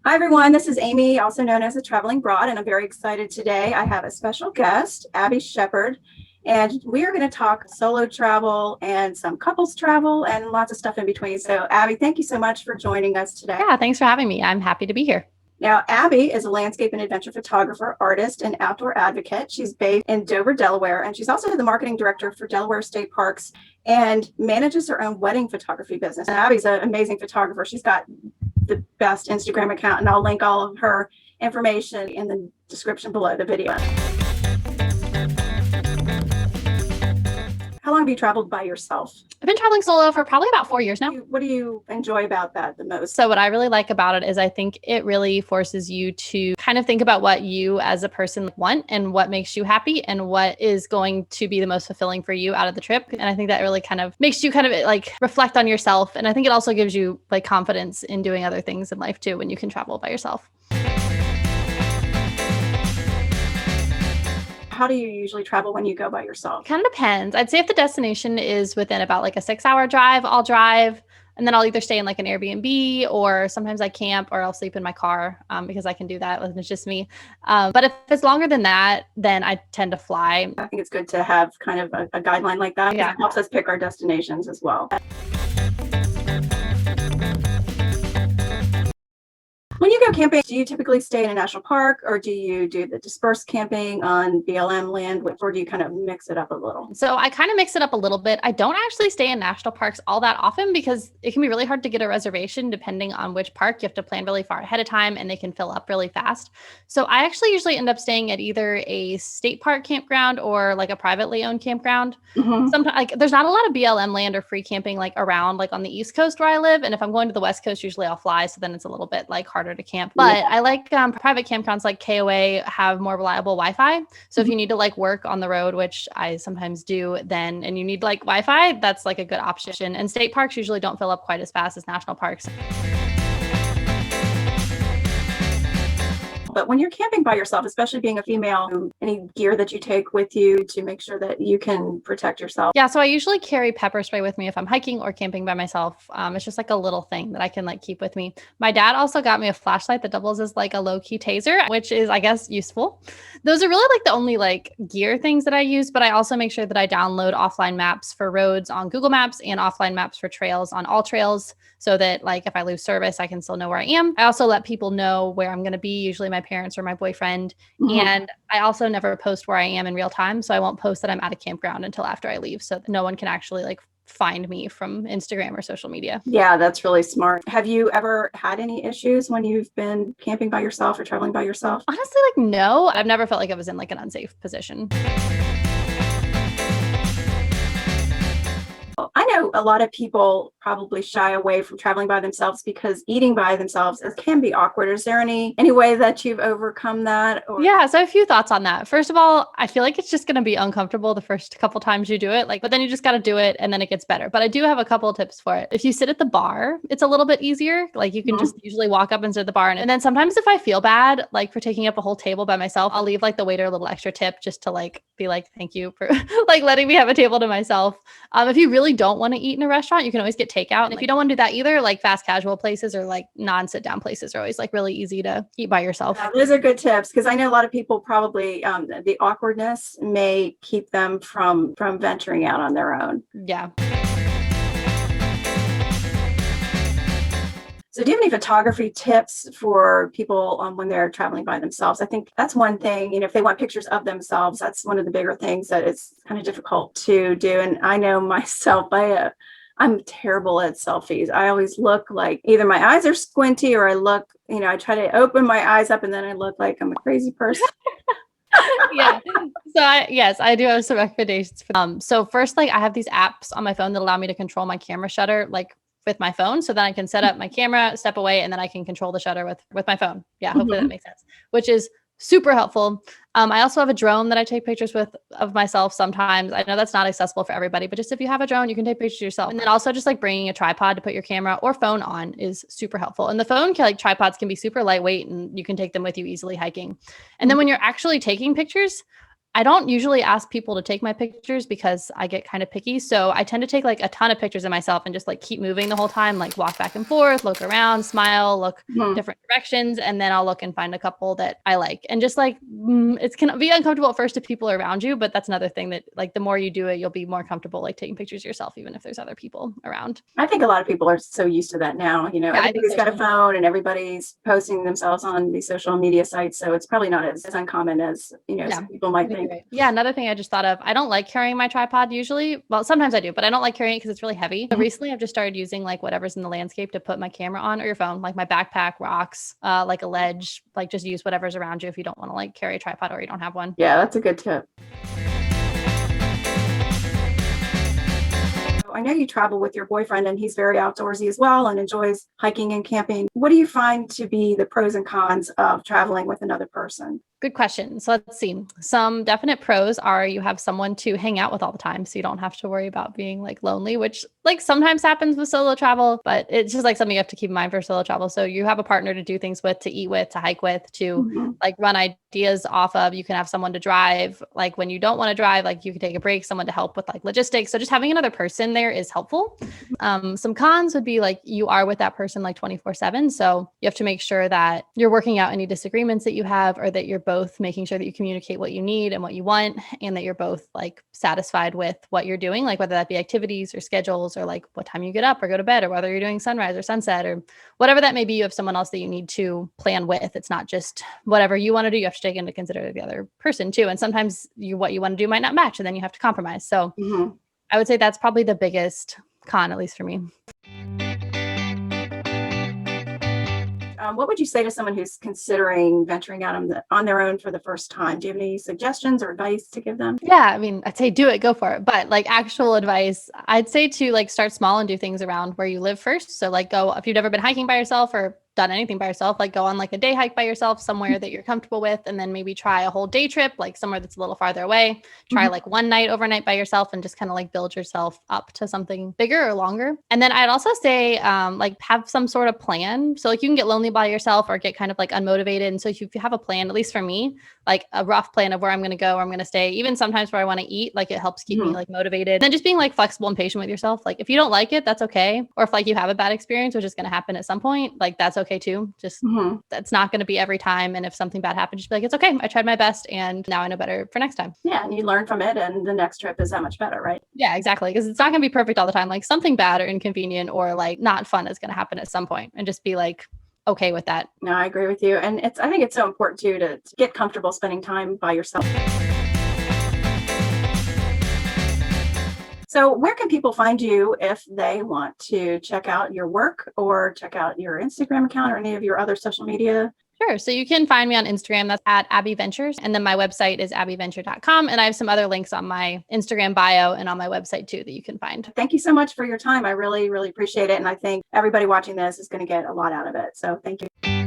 Hi, everyone. This is Amy, also known as the Traveling Broad, and I'm very excited today. I have a special guest, Abby Shepard, and we are going to talk solo travel and some couples travel and lots of stuff in between. So, Abby, thank you so much for joining us today. Yeah, thanks for having me. I'm happy to be here. Now, Abby is a landscape and adventure photographer, artist, and outdoor advocate. She's based in Dover, Delaware, and she's also the marketing director for Delaware State Parks and manages her own wedding photography business. And Abby's an amazing photographer. She's got the best Instagram account, and I'll link all of her information in the description below the video. How long have you traveled by yourself? I've been traveling solo for probably about 4 years now. What do you enjoy about that the most? So what I really like about it is I think it really forces you to kind of think about what you as a person want and what makes you happy and what is going to be the most fulfilling for you out of the trip. And I think that really kind of makes you kind of like reflect on yourself. And I think it also gives you like confidence in doing other things in life too when you can travel by yourself. How do you usually travel when you go by yourself? Kind of depends. I'd say if the destination is within about like a 6-hour drive, I'll drive. And then I'll either stay in like an Airbnb or sometimes I camp or I'll sleep in my car because I can do that when it's just me. But if it's longer than that, then I tend to fly. I think it's good to have kind of a guideline like that. Yeah. It helps us pick our destinations as well. When you go camping, do you typically stay in a national park or do you do the dispersed camping on BLM land, or do you kind of mix it up a little? So I kind of mix it up a little bit. I don't actually stay in national parks all that often because it can be really hard to get a reservation depending on which park. You have to plan really far ahead of time and they can fill up really fast. So I actually usually end up staying at either a state park campground or like a privately owned campground. Mm-hmm. Sometimes like there's not a lot of BLM land or free camping like around like on the East Coast where I live. And if I'm going to the West Coast, usually I'll fly. So then it's a little bit like harder to camp. But yeah. I like private campgrounds like KOA have more reliable Wi-Fi. So if you need to like work on the road, which I sometimes do then, and you need like Wi-Fi, that's like a good option. And state parks usually don't fill up quite as fast as national parks. But when you're camping by yourself, especially being a female, any gear that you take with you to make sure that you can protect yourself? Yeah, so I usually carry pepper spray with me if I'm hiking or camping by myself. It's just like a little thing that I can like keep with me. My dad also got me a flashlight that doubles as like a low-key taser, which is, I guess, useful. Those are really like the only like gear things that I use, but I also make sure that I download offline maps for roads on Google Maps and offline maps for trails on All Trails so that like if I lose service, I can still know where I am. I also let people know where I'm going to be, usually my parents or my boyfriend. Mm-hmm. And I also never post where I am in real time. So I won't post that I'm at a campground until after I leave so that no one can actually like find me from Instagram or social media. Yeah, that's really smart. Have you ever had any issues when you've been camping by yourself or traveling by yourself? Honestly, like no, I've never felt like I was in like an unsafe position. I know a lot of people probably shy away from traveling by themselves because eating by themselves can be awkward. Is there any way that you've overcome that? Yeah, so I have a few thoughts on that. First of all, I feel like it's just going to be uncomfortable the first couple times you do it, but then you just got to do it and then it gets better. But I do have a couple of tips for it. If you sit at the bar, it's a little bit easier. Like you can just usually walk up and sit at the bar. And then sometimes if I feel bad, like for taking up a whole table by myself, I'll leave like the waiter a little extra tip just to like be like, thank you for like letting me have a table to myself. If you really don't want to eat in a restaurant, you can always get takeout. And if you don't want to do that either, like fast casual places or like non-sit down places are always like really easy to eat by yourself. Yeah, those are good tips because I know a lot of people probably the awkwardness may keep them from venturing out on their own. Yeah. So do you have any photography tips for people when they're traveling by themselves? I think that's one thing, if they want pictures of themselves, that's one of the bigger things that it's kind of difficult to do. And I know myself, I'm terrible at selfies. I always look like either my eyes are squinty or I look, I try to open my eyes up and then I look like I'm a crazy person. Yeah. So I do have some recommendations for them. So first, like I have these apps on my phone that allow me to control my camera shutter, like with my phone. So then I can set up my camera, step away, and then I can control the shutter with my phone. Yeah. Hopefully that makes sense, which is super helpful. I also have a drone that I take pictures with of myself sometimes. I know that's not accessible for everybody, but just if you have a drone, you can take pictures yourself. And then also just like bringing a tripod to put your camera or phone on is super helpful. And the phone tripods can be super lightweight and you can take them with you easily hiking. And then when you're actually taking pictures, I don't usually ask people to take my pictures because I get kind of picky. So I tend to take like a ton of pictures of myself and just like keep moving the whole time, like walk back and forth, look around, smile, look Mhm. different directions. And then I'll look and find a couple that I like. And just like, it's can be uncomfortable at first if people are around you, but that's another thing that like the more you do it, you'll be more comfortable like taking pictures yourself, even if there's other people around. I think a lot of people are so used to that now. Yeah, I think Everybody's so got a too. phone and everybody's posting themselves on these social media sites. So it's probably not as uncommon as, Yeah, some people I might think you're think. right. Yeah, another thing I just thought of, I don't like carrying my tripod usually. Well, sometimes I do, but I don't like carrying it because it's really heavy. So Mhm. recently I've just started using like whatever's in the landscape to put my camera on or your phone, like my backpack, rocks, like a ledge, like just use whatever's around you if you don't want to like carry a tripod or you don't have one. Yeah, that's a good tip. I know you travel with your boyfriend and he's very outdoorsy as well and enjoys hiking and camping. What do you find to be the pros and cons of traveling with another person? Good question. So let's see. Some definite pros are you have someone to hang out with all the time. So you don't have to worry about being like lonely, which like sometimes happens with solo travel, but it's just like something you have to keep in mind for solo travel. So you have a partner to do things with, to eat with, to hike with, to Mhm. like run ideas off of. You can have someone to drive. Like when you don't want to drive, like you can take a break, someone to help with like logistics. So just having another person there is helpful. Some cons would be like you are with that person like 24/7. So you have to make sure that you're working out any disagreements that you have, or that you're both making sure that you communicate what you need and what you want, and that you're both like satisfied with what you're doing, like whether that be activities or schedules or like what time you get up or go to bed, or whether you're doing sunrise or sunset or whatever that may be. You have someone else that you need to plan with. It's not just whatever you want to do. You have to take into consider the other person too. And sometimes what you want to do might not match, and then you have to compromise. So Mhm. I would say that's probably the biggest con, at least for me. What would you say to someone who's considering venturing out on their own for the first time? Do you have any suggestions or advice to give them? Yeah, I mean, I'd say do it, go for it. But like actual advice, I'd say to like start small and do things around where you live first. So like go, if you've never been hiking by yourself or done anything by yourself, like go on like a day hike by yourself somewhere that you're comfortable with, and then maybe try a whole day trip, like somewhere that's a little farther away. Try Mhm. like one night overnight by yourself and just kind of like build yourself up to something bigger or longer. And then I'd also say like have some sort of plan. So like you can get lonely by yourself or get kind of like unmotivated. And so if you have a plan, at least for me, like a rough plan of where I'm going to go, where I'm going to stay, even sometimes where I want to eat, like it helps keep me Mhm. like motivated. And then just being like flexible and patient with yourself. Like if you don't like it, that's okay. Or if like you have a bad experience, which is going to happen at some point, like that's okay too. Just Mhm. that's not going to be every time. And if something bad happens, just be like, it's okay. I tried my best and now I know better for next time. Yeah, and you learn from it, and the next trip is that much better, right? Yeah, exactly. Because it's not going to be perfect all the time. Like something bad or inconvenient or like not fun is going to happen at some point, and just be like okay with that. No, I agree with you. And I think it's so important too to get comfortable spending time by yourself. So, where can people find you if they want to check out your work or check out your Instagram account or any of your other social media? Sure. So you can find me on Instagram. That's at Abby Ventures. And then my website is abbyventure.com. And I have some other links on my Instagram bio and on my website too that you can find. Thank you so much for your time. I really, really appreciate it. And I think everybody watching this is going to get a lot out of it. So, thank you.